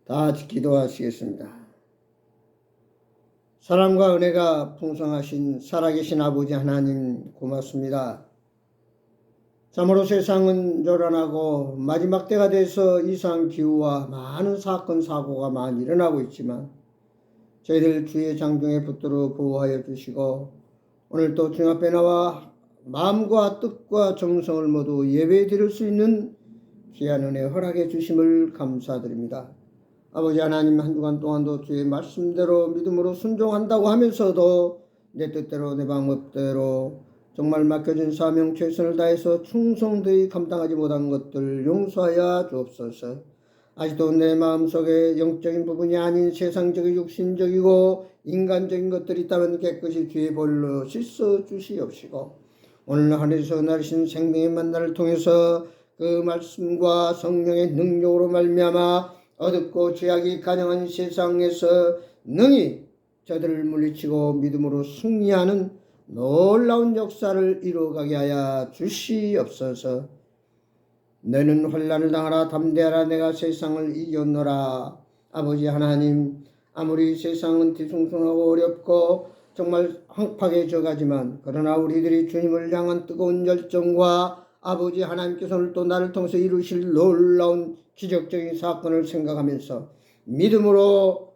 다 같이 기도하시겠습니다. 사랑과 은혜가 풍성하신 살아계신 아버지 하나님 고맙습니다. 참으로 세상은 요란하고 마지막 때가 돼서 이상기후와 많은 사건 사고가 많이 일어나고 있지만 저희들 주의 장중에 붙들어 보호하여 주시고 오늘 또 주님 앞에 나와 마음과 뜻과 정성을 모두 예배 드릴 수 있는 귀한 은혜 허락해 주심을 감사드립니다. 아버지 하나님, 한 주간 동안도 주의 말씀대로 믿음으로 순종한다고 하면서도 내 뜻대로 내 방법대로 정말 맡겨진 사명 최선을 다해서 충성되이 감당하지 못한 것들 용서하여 주옵소서. 아직도 내 마음속에 영적인 부분이 아닌 세상적인 육신적이고 인간적인 것들이 있다면 깨끗이 주의 볼로 씻어 주시옵시고 오늘 하늘에서 나르신 생명의 만나를 통해서 그 말씀과 성령의 능력으로 말미암아 어둡고 죄악이 가능한 세상에서 능히 저들을 물리치고 믿음으로 승리하는 놀라운 역사를 이루어가게 하여 주시옵소서. 너는 환난을 당하라 담대하라 내가 세상을 이겼노라. 아버지 하나님, 아무리 세상은 뒤숭숭하고 어렵고 정말 황팍해져 가지만 그러나 우리들이 주님을 향한 뜨거운 열정과 아버지 하나님께서 오늘 또 나를 통해서 이루실 놀라운 기적적인 사건을 생각하면서 믿음으로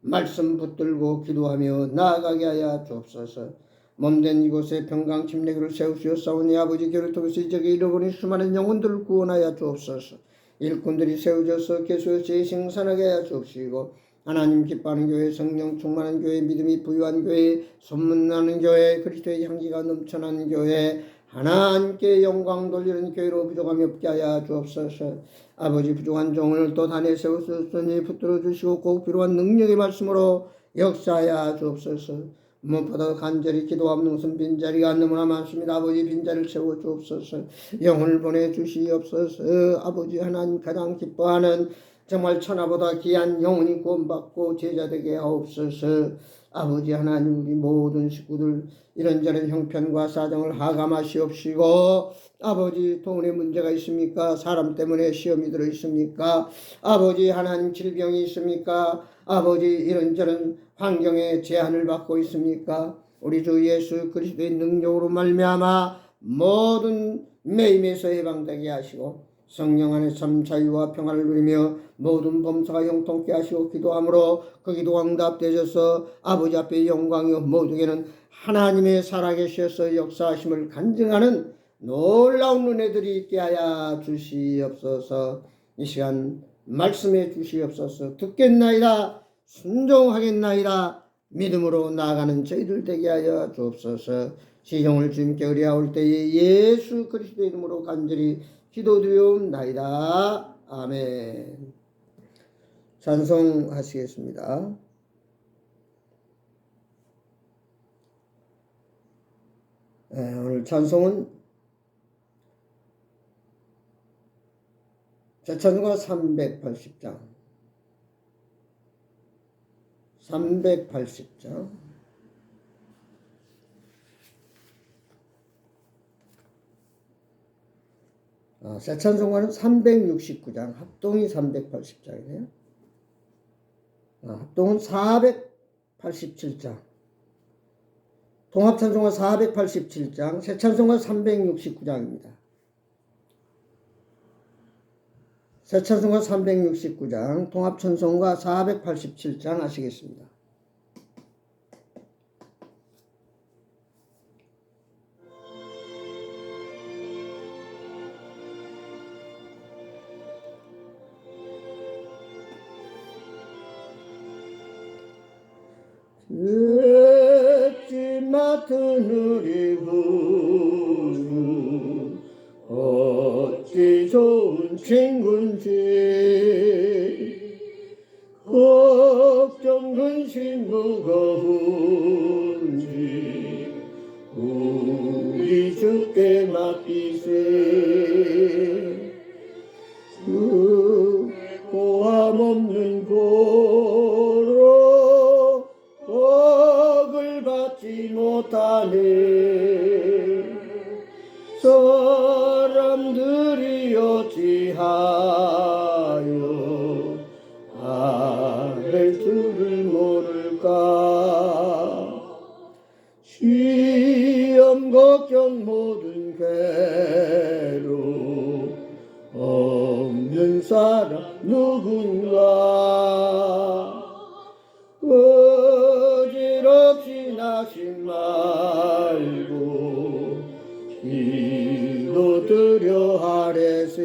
말씀 붙들고 기도하며 나아가게 하여 주옵소서. 몸된 이곳에 평강 침례교를 세우시옵사오니 아버지 교를 통해서 이적에 잃어버린 수많은 영혼들을 구원하여 주옵소서. 일꾼들이 세워져서 계속 재생산하게 하여 주옵시고 하나님 기뻐하는 교회, 성령 충만한 교회, 믿음이 부유한 교회, 소문나는 교회, 그리스도의 향기가 넘쳐나는 교회, 하나님께 영광 돌리는 교회로 부족함이 없게 하여 주옵소서. 아버지 부족한 종을 또 단에 세우셨으니 붙들어 주시고 꼭 필요한 능력의 말씀으로 역사하여 주옵소서. 무엇보다 간절히 기도하는 것은 빈자리가 너무나 많습니다. 아버지 빈자리를 채워 주옵소서. 영혼을 보내주시옵소서. 아버지 하나님 가장 기뻐하는 정말 천하보다 귀한 영혼이 구원받고 제자되게 하옵소서. 아버지 하나님, 우리 모든 식구들 이런저런 형편과 사정을 하감하시옵시고 아버지 돈에 문제가 있습니까? 사람 때문에 시험이 들어 있습니까? 아버지 하나님 질병이 있습니까? 아버지 이런저런 환경에 제한을 받고 있습니까? 우리 주 예수 그리스도의 능력으로 말미암아 모든 매임에서 해방되게 하시고 성령 안에 참 자유와 평화를 누리며 모든 범사가 형통케 하시고 기도함으로 그 기도가 응답되셔서 아버지 앞에 영광이요 모두에는 하나님의 살아계셔서 역사하심을 간증하는 놀라운 은혜들이 있게 하여 주시옵소서. 이 시간 말씀해 주시옵소서. 듣겠나이다 순종하겠나이다 믿음으로 나아가는 저희들 되게 하여 주옵소서. 시종을 주님께 의뢰하올 때에 예수 그리스도의 이름으로 간절히 기도드리옵나이다. 아멘. 찬송하시겠습니다. 오늘 찬송은 제찬송가 380장 380장 제찬송가는 369장 합동이 380장이네요. 합동은 487장 통합찬송가 487장 새찬송가 369장입니다. 새찬송가 369장 통합찬송가 487장 하시겠습니다. let지 맡은 우리 구주 어찌 좋은 친구인지 걱정 근심 무거운지 우리 주께 맡기세. 그 고함 없는 고로 복을 받지 못하네. 사람들이 어찌하여 없는 사람 누군가 어지럽지 나신 말고 기도드려 하래세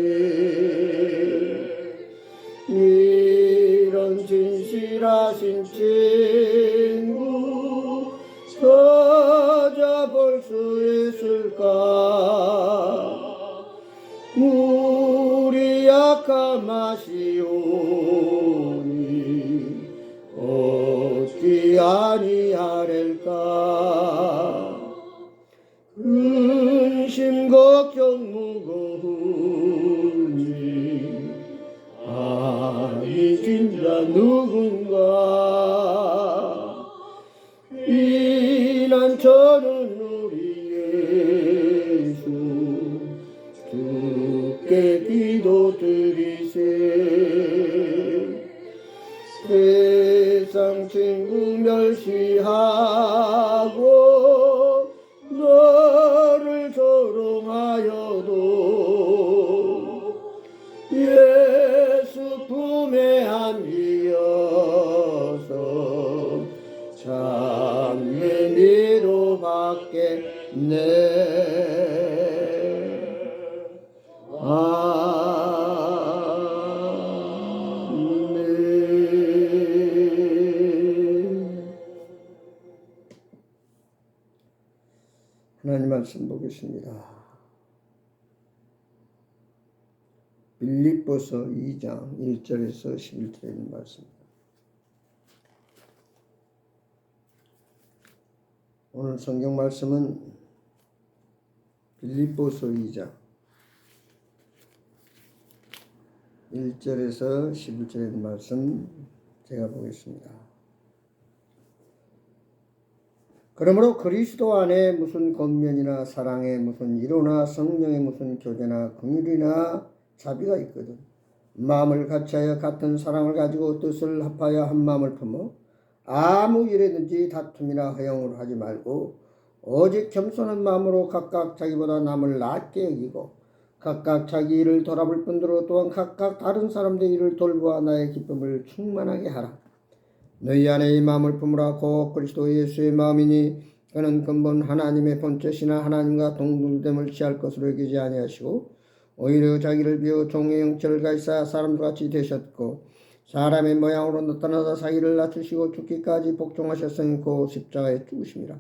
이런 진실하신 친구 찾아볼 수 있을까 우리 약함하시오니 어찌 아니하렐까 근심 걱정 무거우니 아니진 자 누군가 이난처는 우리 예수 주께 기도드리세 세상 친구 멸시하고 너를 조롱하여도 예수 품에 안기어서 참내 위로받겠네 하나님 말씀 보겠습니다. 빌립보서 2장 1절에서 11절에 있는 말씀입니다. 오늘 성경 말씀은 빌립보서 2장 1절에서 11절에 있는 말씀 제가 보겠습니다. 그러므로 그리스도 안에 무슨 권면이나 사랑에 무슨 위로나 성령의 무슨 교제나 긍휼이나 자비가 있거든 마음을 같이하여 같은 사랑을 가지고 뜻을 합하여 한 마음을 품어 아무 일에든지 다툼이나 허영을 하지 말고 오직 겸손한 마음으로 각각 자기보다 남을 낮게 여기고 각각 자기 일을 돌아볼 뿐더러 또한 각각 다른 사람들의 일을 돌보아 나의 기쁨을 충만하게 하라. 너희 안에 이 마음을 품으라. 곧 그리스도 예수의 마음이니 그는 근본 하나님의 본체시나 하나님과 동등됨을 취할 것으로 여기지 아니하시고 오히려 자기를 비워 종의 형체를 가지사 사람과 같이 되셨고 사람의 모양으로 나타나사 자기를 낮추시고 죽기까지 복종하셨으니 곧 십자가에 죽으심이라.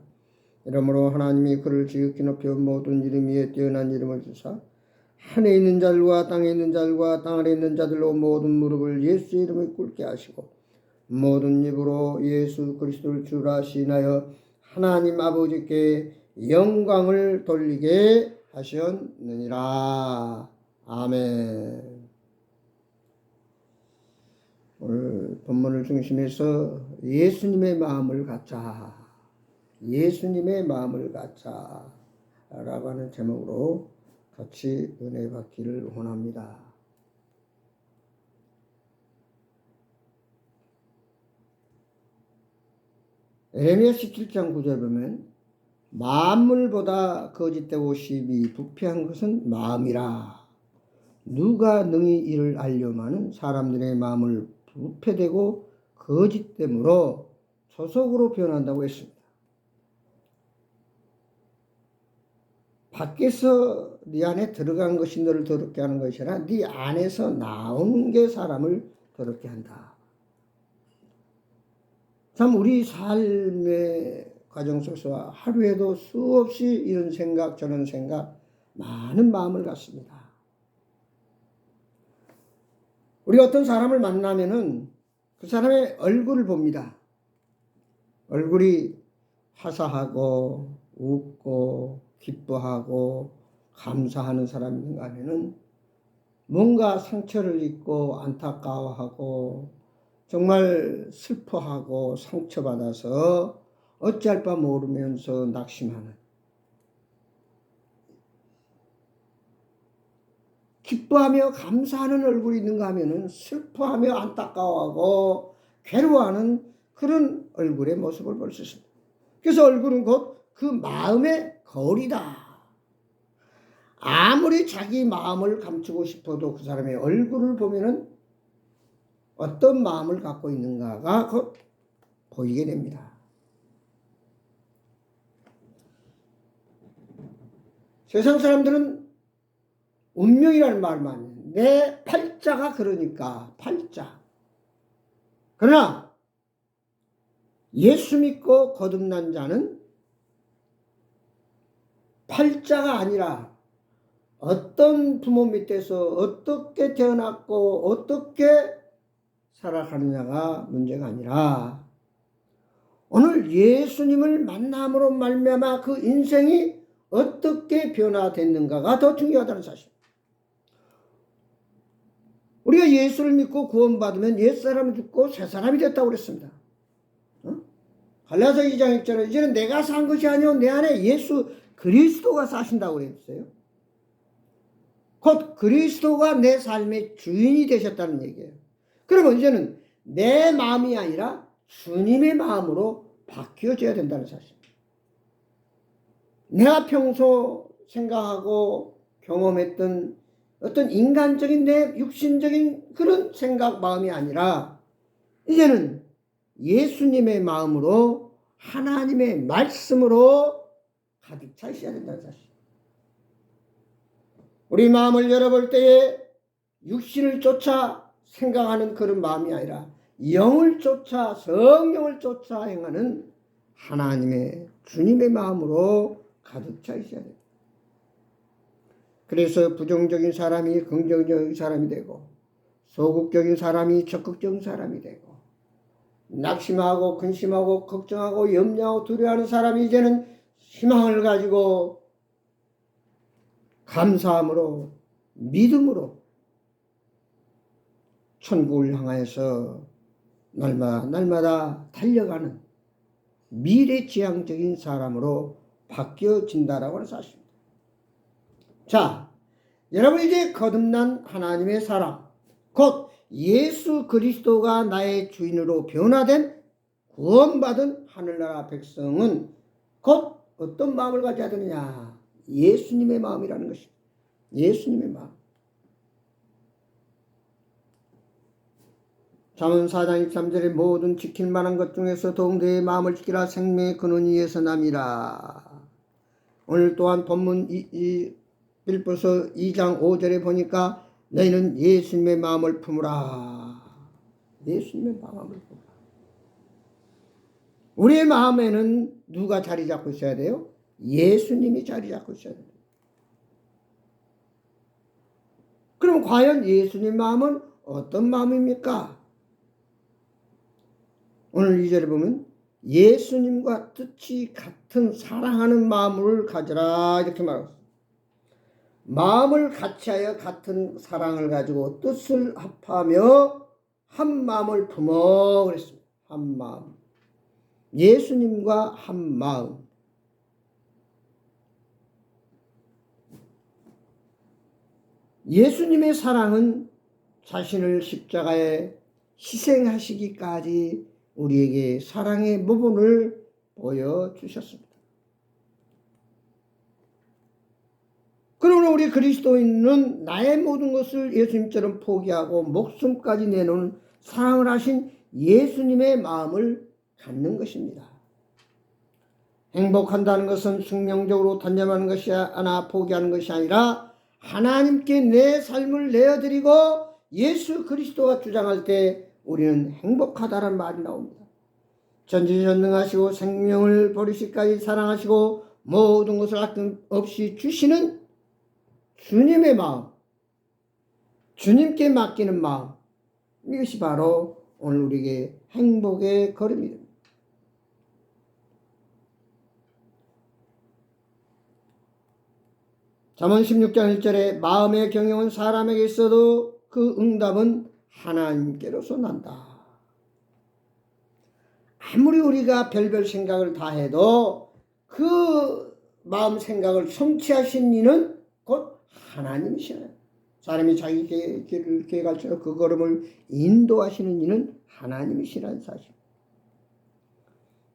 이러므로 하나님이 그를 지극히 높여 모든 이름 위에 뛰어난 이름을 주사 하늘에 있는 자들과 땅에 있는 자들과 땅 아래 있는 자들로 모든 무릎을 예수의 이름에 꿇게 하시고 모든 입으로 예수 그리스도를 주라 시인하여 하나님 아버지께 영광을 돌리게 하셨느니라. 아멘. 오늘 본문을 중심해서 예수님의 마음을 갖자, 예수님의 마음을 갖자 라고 하는 제목으로 같이 은혜 받기를 원합니다. 에레미야 17장 9절 보면 만물보다 거짓되고 심히 부패한 것은 마음이라. 누가 능히 이를 알려마는 사람들의 마음을 부패되고 거짓됨으로 소속으로 변한다고 했습니다. 밖에서 네 안에 들어간 것이 너를 더럽게 하는 것이 아니라 네 안에서 나오는 게 사람을 더럽게 한다. 참 우리 삶의 과정 속에서 하루에도 수없이 이런 생각 저런 생각 많은 마음을 갖습니다. 우리가 어떤 사람을 만나면은 그 사람의 얼굴을 봅니다. 얼굴이 화사하고 웃고 기뻐하고 감사하는 사람인가 하면은 뭔가 상처를 입고 안타까워하고 정말 슬퍼하고 상처받아서 어찌할 바 모르면서 낙심하는, 기뻐하며 감사하는 얼굴이 있는가 하면은 슬퍼하며 안타까워하고 괴로워하는 그런 얼굴의 모습을 볼 수 있습니다. 그래서 얼굴은 곧 그 마음의 거울이다. 아무리 자기 마음을 감추고 싶어도 그 사람의 얼굴을 보면은 어떤 마음을 갖고 있는가가 곧 보이게 됩니다. 세상 사람들은 운명이라는 말만 해요. 내 팔자가 그러니까 팔자. 그러나 예수 믿고 거듭난 자는 팔자가 아니라 어떤 부모 밑에서 어떻게 태어났고 어떻게 살아가느냐가 문제가 아니라 오늘 예수님을 만남으로 말미암아 그 인생이 어떻게 변화됐는가가 더 중요하다는 사실. 우리가 예수를 믿고 구원받으면 옛사람이 죽고 새사람이 됐다고 그랬습니다. 갈라디아서 2장 1절에 이제는 내가 산 것이 아니오 내 안에 예수 그리스도가 사신다고 그랬어요. 곧 그리스도가 내 삶의 주인이 되셨다는 얘기예요. 그러면 이제는 내 마음이 아니라 주님의 마음으로 바뀌어져야 된다는 사실. 내가 평소 생각하고 경험했던 어떤 인간적인 내 육신적인 그런 생각 마음이 아니라 이제는 예수님의 마음으로 하나님의 말씀으로 가득 차 있어야 된다는 사실. 우리 마음을 열어볼 때에 육신을 쫓아 생각하는 그런 마음이 아니라 영을 쫓아 성령을 쫓아 행하는 하나님의 주님의 마음으로 가득 차 있어야 됩니다. 그래서 부정적인 사람이 긍정적인 사람이 되고 소극적인 사람이 적극적인 사람이 되고 낙심하고 근심하고 걱정하고 염려하고 두려워하는 사람이 이제는 희망을 가지고 감사함으로 믿음으로 천국을 향하여서 날마다 달려가는 미래지향적인 사람으로 바뀌어진다라고 하는 사실입니다. 자, 여러분 이제 거듭난 하나님의 사람, 곧 예수 그리스도가 나의 주인으로 변화된 구원받은 하늘나라 백성은 곧 어떤 마음을 가져야 되느냐? 예수님의 마음이라는 것입니다. 예수님의 마음. 잠언 4장 23절에 모든 지킬 만한 것 중에서 더욱 내 마음을 지키라 생명의 근원 위에서 남이라. 오늘 또한 본문 빌보서 2장 5절에 보니까 너희는 예수님의 마음을 품으라. 예수님의 마음을 품으라. 우리의 마음에는 누가 자리 잡고 있어야 돼요? 예수님이 자리 잡고 있어야 돼요. 그럼 과연 예수님 마음은 어떤 마음입니까? 오늘 2절에 보면 예수님과 뜻이 같은 사랑하는 마음을 가져라 이렇게 말하고 있습니다. 마음을 같이하여 같은 사랑을 가지고 뜻을 합하며 한 마음을 품어 그랬습니다. 한 마음. 예수님과 한 마음. 예수님의 사랑은 자신을 십자가에 희생하시기까지 우리에게 사랑의 모본을 보여주셨습니다. 그러나 우리 그리스도인은 나의 모든 것을 예수님처럼 포기하고 목숨까지 내놓은 사랑을 하신 예수님의 마음을 갖는 것입니다. 행복한다는 것은 숙명적으로 단념하는 것이 아니라 포기하는 것이 아니라 하나님께 내 삶을 내어드리고 예수 그리스도가 주장할 때 우리는 행복하다는 말이 나옵니다. 전지전능하시고 생명을 버리시기까지 사랑하시고 모든 것을 아낌없이 주시는 주님의 마음, 주님께 맡기는 마음, 이것이 바로 오늘 우리에게 행복의 걸음이 됩니다. 잠언 16장 1절에 마음의 경영은 사람에게 있어도 그 응답은 하나님께로서 난다. 아무리 우리가 별별 생각을 다 해도 그 마음 생각을 성취하신 이는 곧 하나님이시네. 사람이 자기 길을 계획할수록 그 걸음을 인도하시는 이는 하나님이시라는 사실.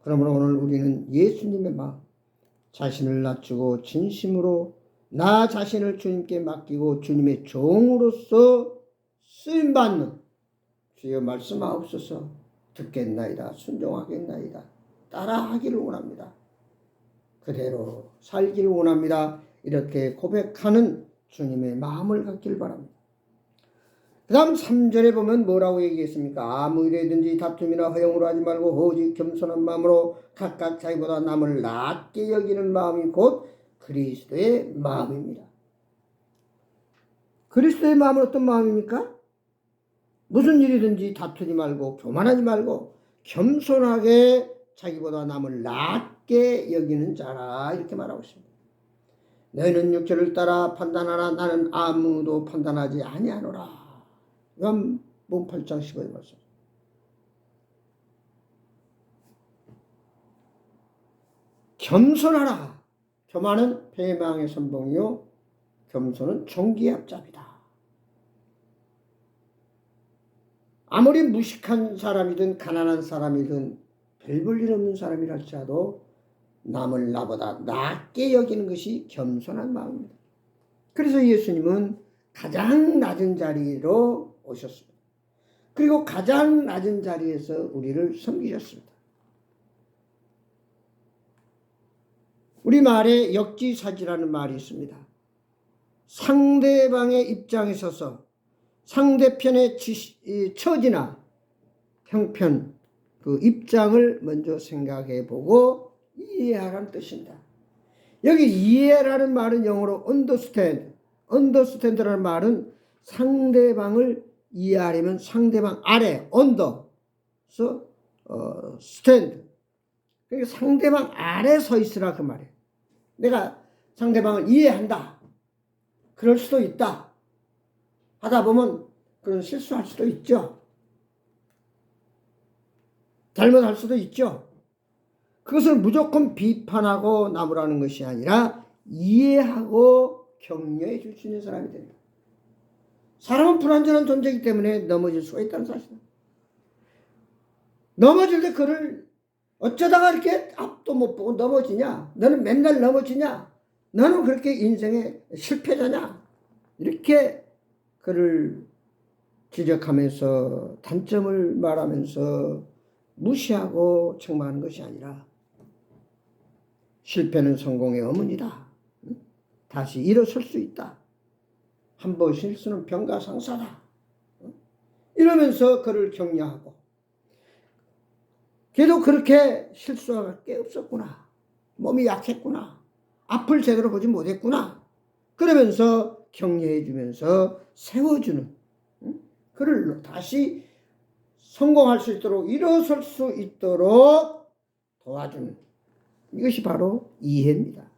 그러므로 오늘 우리는 예수님의 마음, 자신을 낮추고 진심으로 나 자신을 주님께 맡기고 주님의 종으로서 쓰임받는 주여 말씀하옵소서. 듣겠나이다. 순종하겠나이다. 따라하기를 원합니다. 그대로 살기를 원합니다. 이렇게 고백하는 주님의 마음을 갖길 바랍니다. 그 다음 3절에 보면 뭐라고 얘기했습니까? 아무 일에든지 다툼이나 허용으로 하지 말고 오직 겸손한 마음으로 각각 자기보다 남을 낮게 여기는 마음이 곧 그리스도의 마음입니다. 그리스도의 마음은 어떤 마음입니까? 무슨 일이든지 다투지 말고 교만하지 말고 겸손하게 자기보다 남을 낮게 여기는 자라, 이렇게 말하고 있습니다. 너희는 육체를 따라 판단하나 나는 아무도 판단하지 아니하노라. 요한복음 8장 15절 말씀. 겸손하라. 교만은 패망의 선봉이요 겸손은 종기의 앞잡이다. 아무리 무식한 사람이든 가난한 사람이든 별 볼 일 없는 사람이랄지라도 남을 나보다 낮게 여기는 것이 겸손한 마음입니다. 그래서 예수님은 가장 낮은 자리로 오셨습니다. 그리고 가장 낮은 자리에서 우리를 섬기셨습니다. 우리말에 역지사지라는 말이 있습니다. 상대방의 입장에 서서 상대편의 처지나 형편, 그 입장을 먼저 생각해 보고 이해하라는 뜻입니다. 여기 이해라는 말은 영어로 understand라는 말은 상대방을 이해하려면 상대방 아래 under서 stand, 그러니까 상대방 아래 서 있으라 그 말이에요. 내가 상대방을 이해한다. 그럴 수도 있다. 하다 보면 그런 실수할 수도 있죠. 잘못할 수도 있죠. 그것을 무조건 비판하고 나무라는 것이 아니라 이해하고 격려해 줄 수 있는 사람이 됩니다. 사람은 불완전한 존재이기 때문에 넘어질 수가 있다는 사실입니다. 넘어질 때 그를 어쩌다가 이렇게 앞도 못 보고 넘어지냐? 너는 맨날 넘어지냐? 너는 그렇게 인생의 실패자냐? 이렇게 그를 지적하면서 단점을 말하면서 무시하고 책망하는 것이 아니라 실패는 성공의 어머니다. 다시 일어설 수 있다. 한 번 실수는 병가상사다. 이러면서 그를 격려하고 걔도 그렇게 실수할 게 없었구나. 몸이 약했구나. 앞을 제대로 보지 못했구나. 그러면서 격려해 주면서 세워주는, 그를 다시 성공할 수 있도록 일어설 수 있도록 도와주는, 이것이 바로 이해입니다.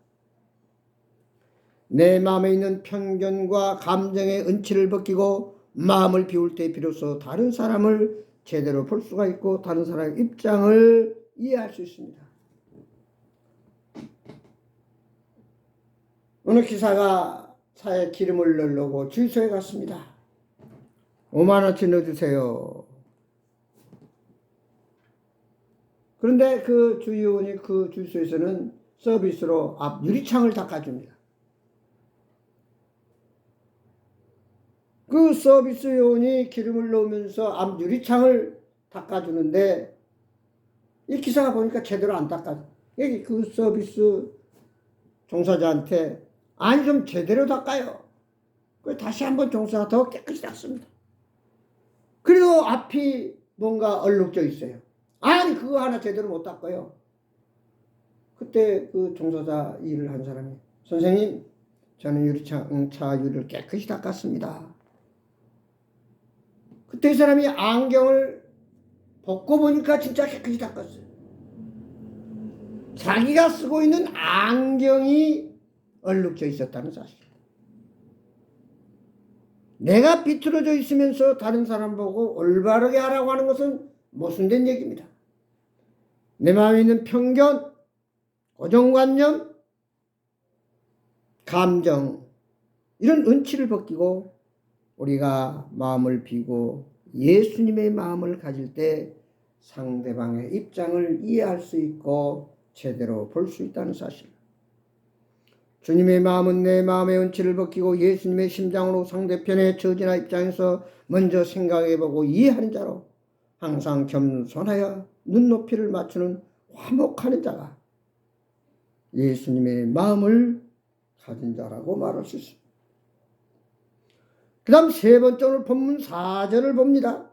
내 마음에 있는 편견과 감정의 은치를 벗기고 마음을 비울 때 비로소 다른 사람을 제대로 볼 수가 있고 다른 사람의 입장을 이해할 수 있습니다. 어느 기사가 차에 기름을 넣으려고 주유소에 갔습니다. 5만원치 넣어주세요. 그런데 그 주유원이 그 주유소에서는 서비스로 앞 유리창을 닦아줍니다. 그 서비스 요원이 기름을 넣으면서 앞 유리창을 닦아주는데 이 기사가 보니까 제대로 안 닦아줘. 여기 그 서비스 종사자한테 아니 좀 제대로 닦아요. 그래서 다시 한번 종사가 더 깨끗이 닦습니다. 그래도 앞이 뭔가 얼룩져 있어요. 아니 그거 하나 제대로 못 닦아요. 그때 그 종사자 일을 한 사람이 선생님 저는 유리창 차 유리를 깨끗이 닦았습니다. 그때 이 사람이 안경을 벗고 보니까 진짜 깨끗이 닦았어요. 자기가 쓰고 있는 안경이 얼룩져 있었다는 사실. 내가 비틀어져 있으면서 다른 사람 보고 올바르게 하라고 하는 것은 모순된 얘기입니다. 내 마음에 있는 편견, 고정관념, 감정, 이런 은치를 벗기고 우리가 마음을 비고 예수님의 마음을 가질 때 상대방의 입장을 이해할 수 있고 제대로 볼 수 있다는 사실. 주님의 마음은 내 마음의 운치를 벗기고 예수님의 심장으로 상대편의 처지나 입장에서 먼저 생각해보고 이해하는 자로 항상 겸손하여 눈높이를 맞추는 화목하는 자가 예수님의 마음을 가진 자라고 말할 수 있습니다. 그 다음 세 번째 오늘 본문 4절을 봅니다.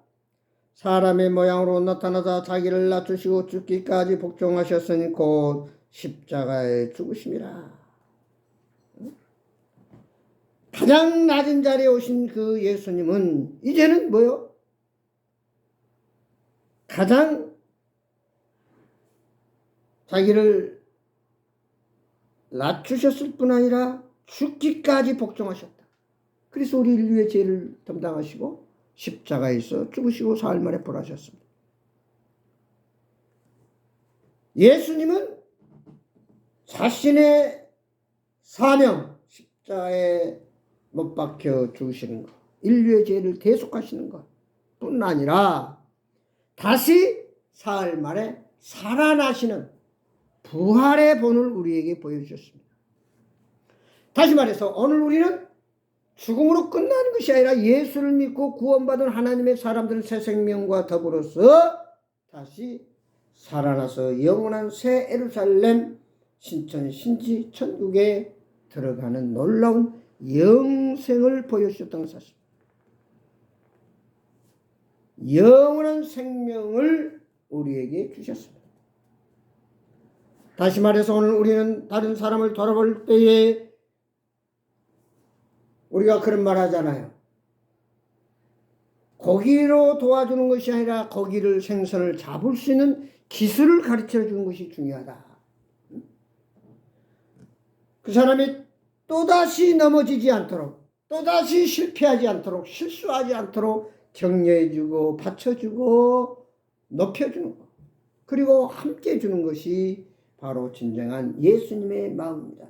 사람의 모양으로 나타나사 자기를 낮추시고 죽기까지 복종하셨으니 곧 십자가에 죽으심이라. 가장 낮은 자리에 오신 그 예수님은 이제는 뭐요? 가장 자기를 낮추셨을 뿐 아니라 죽기까지 복종하셨다. 그래서 우리 인류의 죄를 담당하시고 십자가에서 죽으시고 사흘 만에 부활하셨습니다. 예수님은 자신의 사명, 십자가에 못 박혀 죽으시는 것, 인류의 죄를 대속하시는 것 뿐 아니라 다시 사흘 만에 살아나시는 부활의 본을 우리에게 보여주셨습니다. 다시 말해서 오늘 우리는 죽음으로 끝나는 것이 아니라 예수를 믿고 구원받은 하나님의 사람들은 새 생명과 더불어서 다시 살아나서 영원한 새 예루살렘 신천 신지 천국에 들어가는 놀라운 영생을 보여주셨던 사실. 영원한 생명을 우리에게 주셨습니다. 다시 말해서 오늘 우리는 다른 사람을 돌아볼 때에 우리가 그런 말 하잖아요. 고기로 도와주는 것이 아니라 고기를 생선을 잡을 수 있는 기술을 가르쳐 주는 것이 중요하다. 그 사람이 또다시 넘어지지 않도록, 또다시 실패하지 않도록, 실수하지 않도록 격려해주고 받쳐주고 높여주는 것, 그리고 함께 해주는 것이 바로 진정한 예수님의 마음입니다.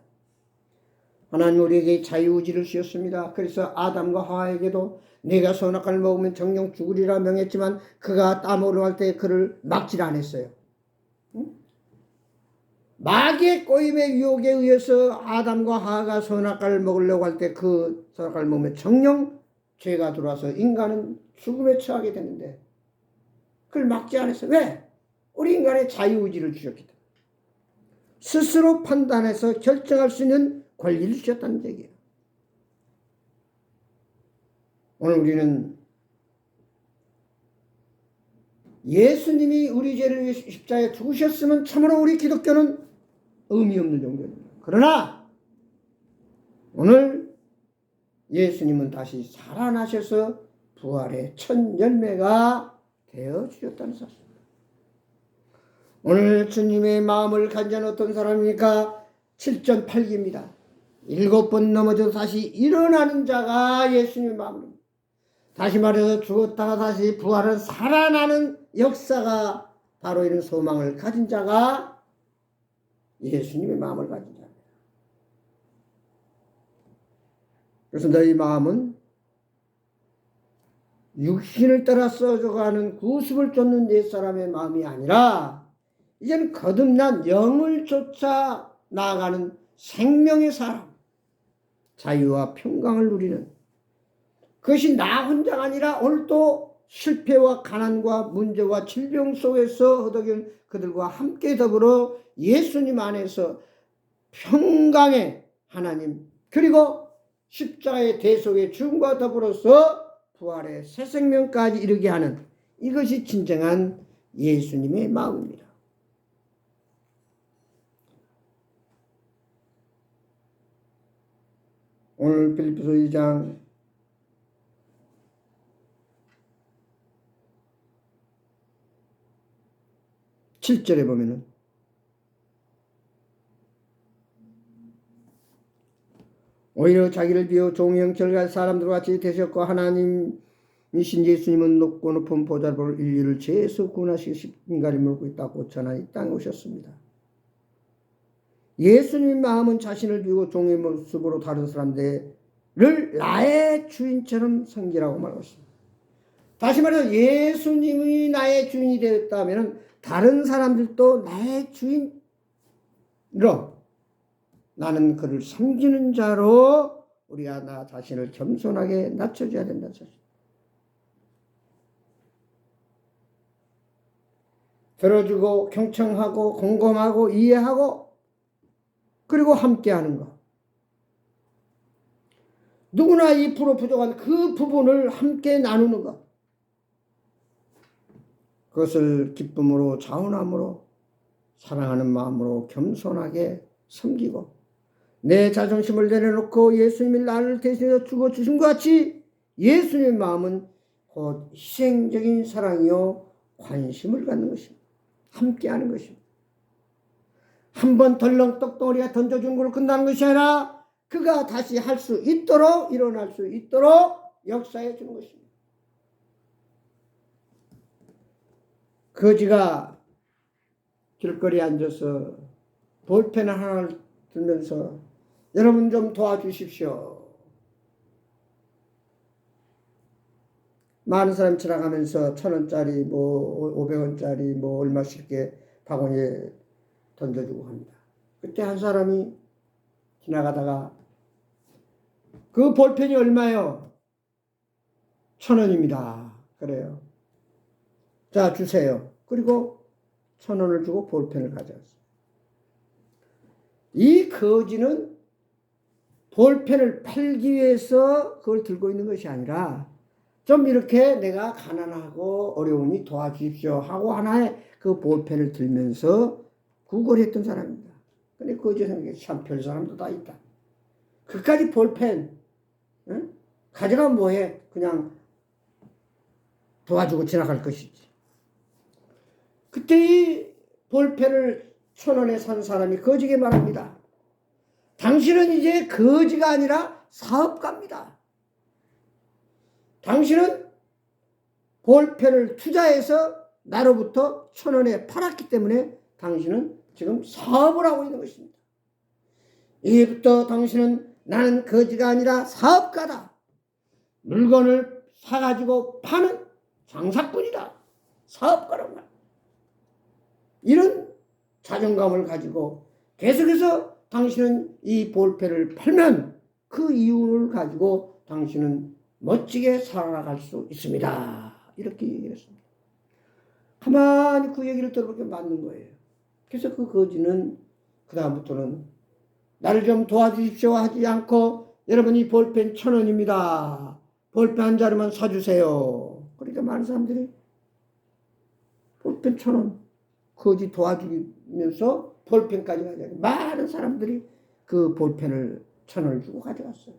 하나님 우리에게 자유의지를 주셨습니다. 그래서 아담과 하와에게도 내가 선악과를 먹으면 정령 죽으리라 명했지만 그가 따먹으려 할 때 그를 막질 않았어요. 마귀의 꼬임의 유혹에 의해서 아담과 하와가 선악과를 먹으려고 할 때 그 선악과를 먹으면 정령 죄가 들어와서 인간은 죽음에 처하게 되는데 그걸 막지 않았어요. 왜? 우리 인간의 자유의지를 주셨기 때문에. 스스로 판단해서 결정할 수 있는 권리를 주셨다는 얘기예요. 오늘 우리는 예수님이 우리 죄를 위해 십자가에 죽으셨으면 참으로 우리 기독교는 의미 없는 종교입니다. 그러나 오늘 예수님은 다시 살아나셔서 부활의 첫 열매가 되어 주셨다는 사실입니다. 오늘 주님의 마음을 가진 자는 어떤 사람입니까? 7전 8기입니다. 7번 넘어져서 다시 일어나는 자가 예수님의 마음입니다. 다시 말해서 죽었다가 다시 부활을 살아나는 역사가 바로 이런 소망을 가진 자가 예수님의 마음을 가진 자입니다. 그래서 너희 마음은 육신을 따라 써져가는 구습을 쫓는 옛사람의 마음이 아니라 이제는 거듭난 영을 쫓아 나아가는 생명의 사람, 자유와 평강을 누리는, 그것이 나 혼자가 아니라 오늘도 실패와 가난과 문제와 질병 속에서 허덕이는 그들과 함께 더불어 예수님 안에서 평강의 하나님, 그리고 십자가의 대속의 죽음과 더불어서 부활의 새 생명까지 이르게 하는, 이것이 진정한 예수님의 마음입니다. 오늘 빌립보서 2장 7절에 보면은 오히려 자기를 비워 종의 형체를 가진 사람들과 같이 되셨고 하나님이신 예수님은 높고 높은 보좌를 볼 인류를 죄에서 구원하시고 십자가를 물고 있다고 전하니 이 땅에 오셨습니다. 예수님 마음은 자신을 비우고 종의 모습으로 다른 사람들을 나의 주인처럼 섬기라고 말하고 있습니다. 다시 말해서 예수님이 나의 주인이 되었다면 다른 사람들도 나의 주인으로 나는 그를 섬기는 자로 우리가 나 자신을 겸손하게 낮춰줘야 된다는 사실. 들어주고 경청하고 공감하고 이해하고 그리고 함께하는 것. 누구나 2% 부족한 그 부분을 함께 나누는 것. 그것을 기쁨으로 자원함으로 사랑하는 마음으로 겸손하게 섬기고 내 자존심을 내려놓고 예수님이 나를 대신해서 죽어주신 것 같이 예수님의 마음은 곧 희생적인 사랑이요 관심을 갖는 것입니다. 함께하는 것입니다. 한번 덜렁 떡덩어리가 던져준 걸로 끝나는 것이 아니라 그가 다시 할 수 있도록 일어날 수 있도록 역사해 주는 것입니다. 거지가 길거리에 앉아서 볼펜 하나를 들면서 여러분 좀 도와주십시오. 많은 사람이 지나가면서 1,000원짜리 뭐 500원짜리 뭐 얼마씩 이렇게 바구니에 던져주고 합니다. 그때 한 사람이 지나가다가 그 볼펜이 얼마요? 1,000원입니다. 그래요. 자 주세요. 그리고 1,000원을 주고 볼펜을 가져왔어요. 이 거지는 볼펜을 팔기 위해서 그걸 들고 있는 것이 아니라 좀 이렇게 내가 가난하고 어려우니 도와주십시오 하고 하나의 그 볼펜을 들면서 구걸했던 사람입니다. 근데 거지 생각에 참 별 사람도 다 있다. 그까지 볼펜 응? 가져가면 뭐해? 그냥 도와주고 지나갈 것이지. 그때 이 볼펜을 1,000원에 산 사람이 거지게 말합니다. 당신은 이제 거지가 아니라 사업가입니다. 당신은 볼펜을 투자해서 나로부터 1,000원에 팔았기 때문에 당신은 지금 사업을 하고 있는 것입니다. 이제부터 당신은 나는 거지가 아니라 사업가다. 물건을 사가지고 파는 장사꾼이다. 사업가라고 말합니다. 이런 자존감을 가지고 계속해서 당신은 이 볼펜을 팔면 그 이유를 가지고 당신은 멋지게 살아갈 수 있습니다. 이렇게 얘기를 했습니다. 가만히 그 얘기를 들어보니까 맞는 거예요. 그래서 그 거지는 그 다음부터는 나를 좀 도와주십시오 하지 않고 여러분 이 볼펜 1,000원입니다. 볼펜 한 자루만 사주세요. 그러니까 많은 사람들이 볼펜 1,000원 거지 도와주면서 볼펜까지 가져가요. 많은 사람들이 그 볼펜을 1,000원을 주고 가져갔어요.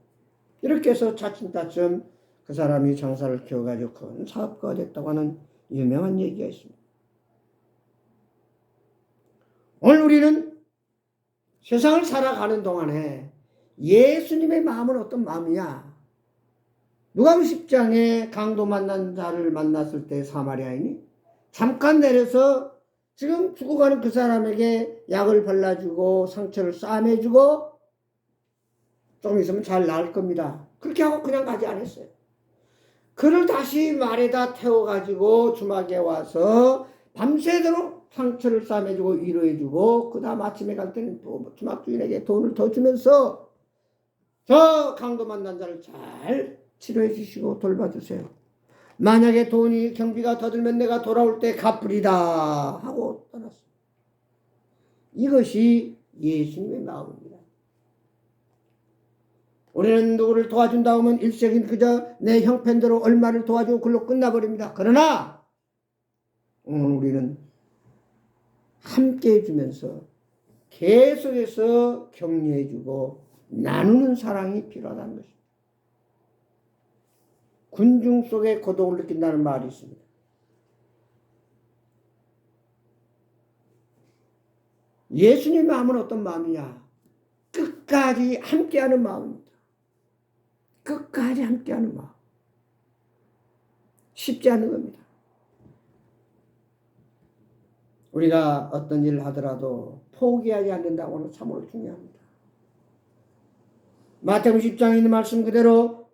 이렇게 해서 차츰차츰 그 사람이 장사를 키워가지고 큰 사업가가 됐다고 하는 유명한 얘기가 있습니다. 오늘 우리는 세상을 살아가는 동안에 예수님의 마음은 어떤 마음이냐? 누가복음 10장에 강도 만난 자를 만났을 때 사마리아인이 잠깐 내려서 지금 죽어가는 그 사람에게 약을 발라주고 상처를 싸매주고 좀 있으면 잘 나을 겁니다. 그렇게 하고 그냥 가지 않았어요. 그를 다시 말에다 태워가지고 주막에 와서 밤새도록 상처를 싸매주고 위로해주고 그 다음 아침에 갈 때는 또 주막 주인에게 돈을 더 주면서 저 강도 만난 자를 잘 치료해 주시고 돌봐주세요. 만약에 돈이 경비가 더 들면 내가 돌아올 때 갚으리다 하고 떠났어요. 이것이 예수님의 마음입니다. 우리는 누구를 도와준다 하면 일sek인 그저 내 형편대로 얼마를 도와주고 그걸로 끝나버립니다. 그러나 오늘 우리는 함께 해주면서 계속해서 격려해주고 나누는 사랑이 필요하다는 것입니다. 군중 속에 고독을 느낀다는 말이 있습니다. 예수님의 마음은 어떤 마음이냐? 끝까지 함께하는 마음입니다. 끝까지 함께하는 마음. 쉽지 않은 겁니다. 우리가 어떤 일을 하더라도 포기하지 않는다고 하는 참으로 중요합니다. 마태복음 10장에 있는 말씀 그대로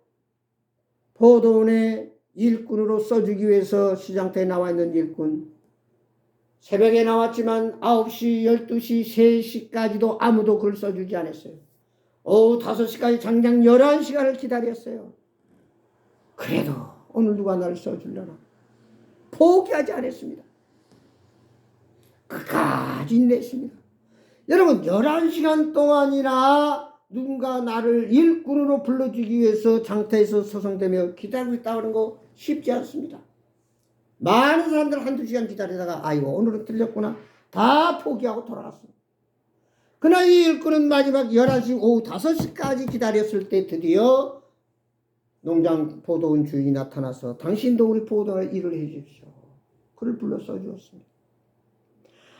포도원의 일꾼으로 써주기 위해서 시장터에 나와 있는 일꾼 새벽에 나왔지만 9시, 12시, 3시까지도 아무도 글 써주지 않았어요. 오후 5시까지 장장 11시간을 기다렸어요. 그래도 오늘 누가 나를 써주려나? 포기하지 않았습니다. 끝까지 인내했습니다. 여러분, 11시간 동안이나 누군가 나를 일꾼으로 불러주기 위해서 장터에서 서성대며 기다리고 있다고 하는 거 쉽지 않습니다. 많은 사람들 한두 시간 기다리다가 아이고 오늘은 틀렸구나 다 포기하고 돌아갔습니다. 그러나 이 일꾼은 마지막 11시 오후 5시까지 기다렸을 때 드디어 농장 포도원 주인이 나타나서 당신도 우리 포도원에 일을 해 주십시오. 그를 불러 써주었습니다.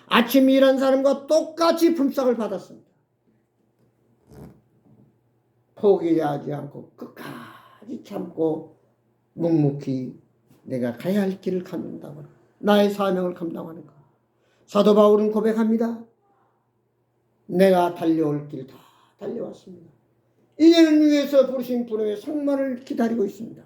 아침 일한 사람과 똑같이 품삯을 받았습니다. 포기하지 않고 끝까지 참고 묵묵히 내가 가야 할 길을 감당하고 나의 사명을 감당하는 것. 사도 바울은 고백합니다. 내가 달려올 길 다 달려왔습니다. 이제는 위에서 부르신 분의 상만을 기다리고 있습니다.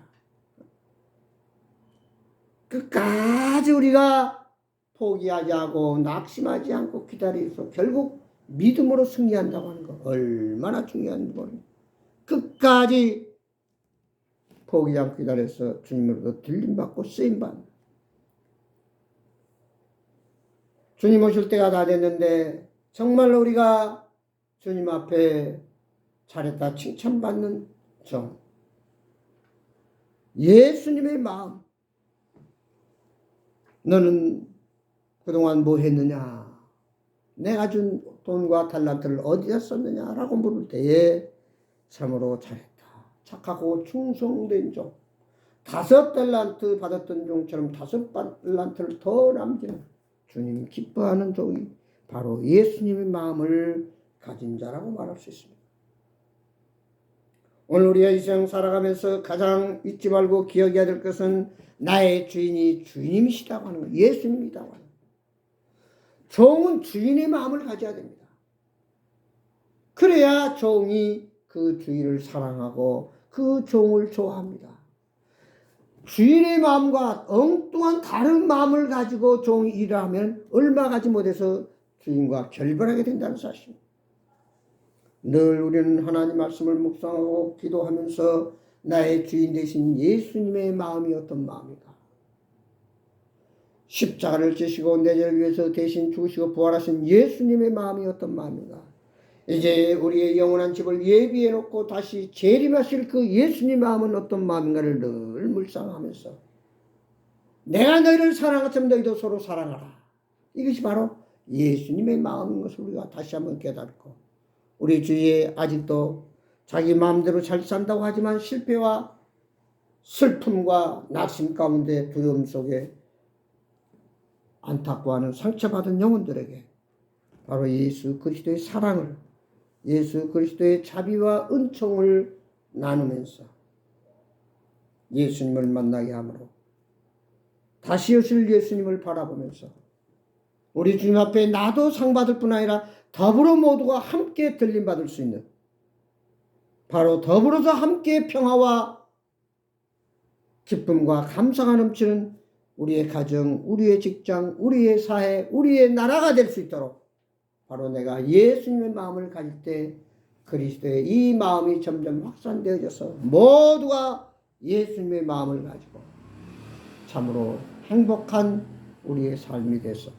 끝까지 우리가 포기하지 않고 낙심하지 않고 기다려서 결국 믿음으로 승리한다고 하는 거 얼마나 중요한지 모릅니다. 끝까지 포기하지 않고 기다려서 주님으로부터 들림받고 쓰임받는 주님 오실 때가 다 됐는데 정말로 우리가 주님 앞에 잘했다 칭찬받는 정 예수님의 마음 너는 그동안 뭐 했느냐 내가 준 돈과 달란트를 어디다 썼느냐라고 물을 때에 참으로 잘했다 착하고 충성된 종 5달란트 받았던 종처럼 5달란트를 더 남기는 주님 기뻐하는 종이 바로 예수님의 마음을 가진 자라고 말할 수 있습니다. 오늘 우리가 이 세상 살아가면서 가장 잊지 말고 기억해야 될 것은 나의 주인이 주님이시다고 하는 거예요. 예수님이라고 하는 거예요. 종은 주인의 마음을 가져야 됩니다. 그래야 종이 그 주인을 사랑하고 그 종을 좋아합니다. 주인의 마음과 엉뚱한 다른 마음을 가지고 종이 일을 하면 얼마 가지 못해서 주인과 결별하게 된다는 사실입니다. 늘 우리는 하나님 말씀을 묵상하고 기도하면서 나의 주인 되신 예수님의 마음이 어떤 마음인가? 십자가를 지시고 내 죄를 위해서 대신 죽으시고 부활하신 예수님의 마음이 어떤 마음인가? 이제 우리의 영원한 집을 예비해 놓고 다시 재림하실 그 예수님의 마음은 어떤 마음인가를 늘 묵상하면서 내가 너희를 사랑한 것처럼 너희도 서로 사랑하라. 이것이 바로 예수님의 마음인 것을 우리가 다시 한번 깨닫고 우리 주위에 아직도 자기 마음대로 잘 산다고 하지만 실패와 슬픔과 낙심 가운데 두려움 속에 안타까워하는 상처받은 영혼들에게 바로 예수 그리스도의 사랑을 예수 그리스도의 자비와 은총을 나누면서 예수님을 만나게 함으로 다시 오실 예수님을 바라보면서 우리 주님 앞에 나도 상 받을 뿐 아니라 더불어 모두가 함께 들림받을 수 있는 바로 더불어서 함께 평화와 기쁨과 감사가 넘치는 우리의 가정, 우리의 직장, 우리의 사회, 우리의 나라가 될 수 있도록 바로 내가 예수님의 마음을 가질 때 그리스도의 이 마음이 점점 확산되어져서 모두가 예수님의 마음을 가지고 참으로 행복한 우리의 삶이 돼서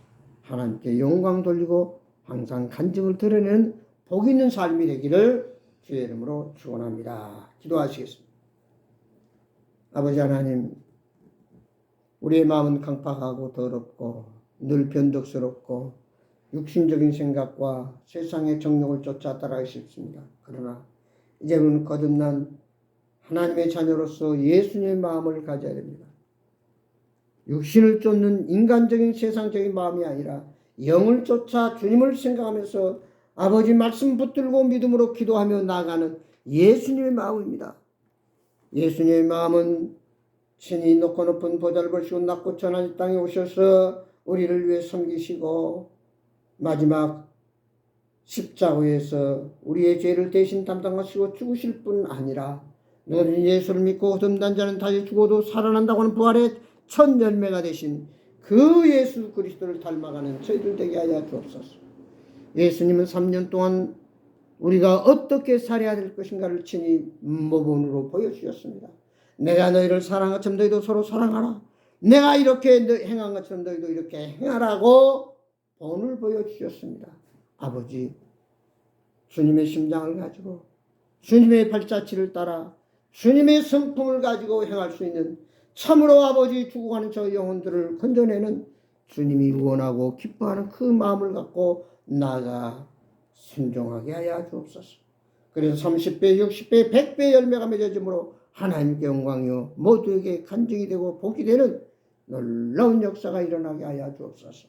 하나님께 영광 돌리고 항상 간증을 드러내는 복 있는 삶이 되기를 주의 이름으로 축원합니다. 기도하시겠습니다. 아버지 하나님, 우리의 마음은 강팍하고 더럽고 늘 변덕스럽고 육신적인 생각과 세상의 정욕을 쫓아 따라가기 쉽습니다. 그러나 이제는 거듭난 하나님의 자녀로서 예수님의 마음을 가져야 됩니다. 육신을 쫓는 인간적인 세상적인 마음이 아니라 영을 쫓아 주님을 생각하면서 아버지 말씀 붙들고 믿음으로 기도하며 나아가는 예수님의 마음입니다. 예수님의 마음은 친히 높고 높은 보좌를 보시고 낮고 천한 이 땅에 오셔서 우리를 위해 섬기시고 마지막 십자가에서 우리의 죄를 대신 담당하시고 죽으실 뿐 아니라 너는 예수를 믿고 거듭난 자는 다시 죽어도 살아난다고 하는 부활의 첫 열매가 되신 그 예수 그리스도를 닮아가는 저희들 되게 하여 주옵소서. 예수님은 3년 동안 우리가 어떻게 살아야 될 것인가를 친히 모본으로 보여주셨습니다. 내가 너희를 사랑한 것처럼 너희도 서로 사랑하라. 내가 이렇게 행한 것처럼 너희도 이렇게 행하라고 본을 보여주셨습니다. 아버지, 주님의 심장을 가지고 주님의 발자취를 따라 주님의 성품을 가지고 행할 수 있는 참으로 아버지 죽어가는 저 영혼들을 건져내는 주님이 원하고 기뻐하는 그 마음을 갖고 나아가 순종하게 하여 주옵소서. 그래서 30배, 60배, 100배 열매가 맺어짐으로 하나님께 영광이요 모두에게 간증이 되고 복이 되는 놀라운 역사가 일어나게 하여 주옵소서.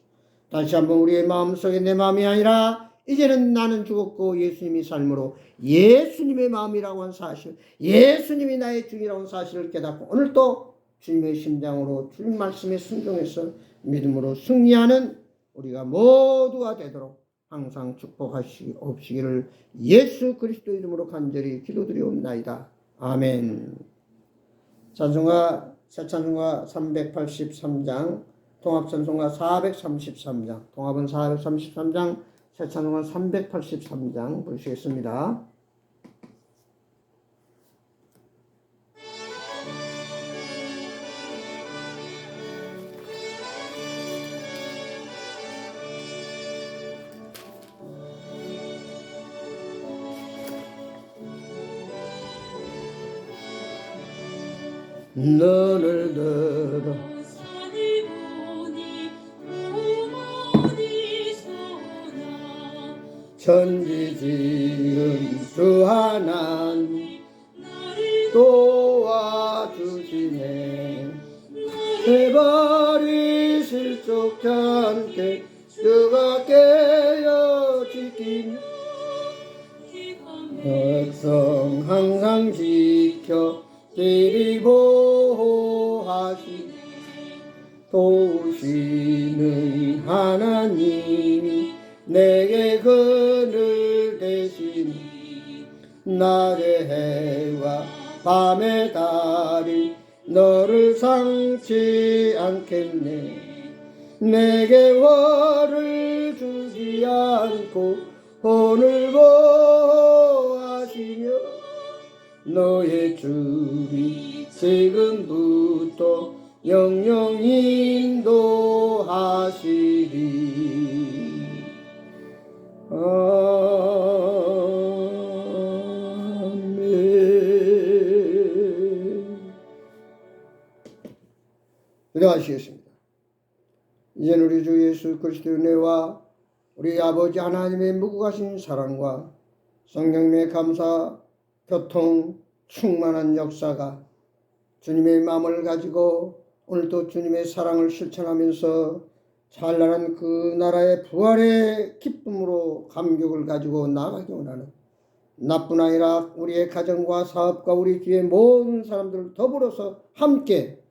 다시 한번 우리의 마음속에 내 마음이 아니라 이제는 나는 죽었고 예수님이 삶으로 예수님의 마음이라고 한 사실, 예수님이 나의 주이라고 한 사실을 깨닫고 오늘도 주님의 심장으로 주님 말씀에 순종해서 믿음으로 승리하는 우리가 모두가 되도록 항상 축복하시옵시기를 예수 그리스도 이름으로 간절히 기도드리옵나이다. 아멘. 찬송가 새 찬송가 383장, 통합찬송가 433장, 통합은 433장, 새 찬송가 383장 부르시겠습니다. 너를 들어 천지 지은 주 하나님 도와주시네. 내 발이 실족치 않게 주가 깨어 지키며 백성 항상 지켜 길이 보호하시 도우시는 하나님이 내게 그늘 대신 낮의 해와 밤의 달이 너를 상치 않겠네. 내게 월을 주지 않고 혼을 보호하시며 너의 줄이 지금부터 영영 인도하시리. 아멘. 기도하시겠습니다. 이제는 우리 주 예수 그리스도의 은혜와 우리 아버지 하나님의 무궁하신 사랑과 성령님의 감사, 교통, 충만한 역사가 주님의 마음을 가지고 오늘도 주님의 사랑을 실천하면서 찬란한 그 나라의 부활의 기쁨으로 감격을 가지고 나아가기 원하는 나뿐 아니라 우리의 가정과 사업과 우리 주위의 모든 사람들을 더불어서 함께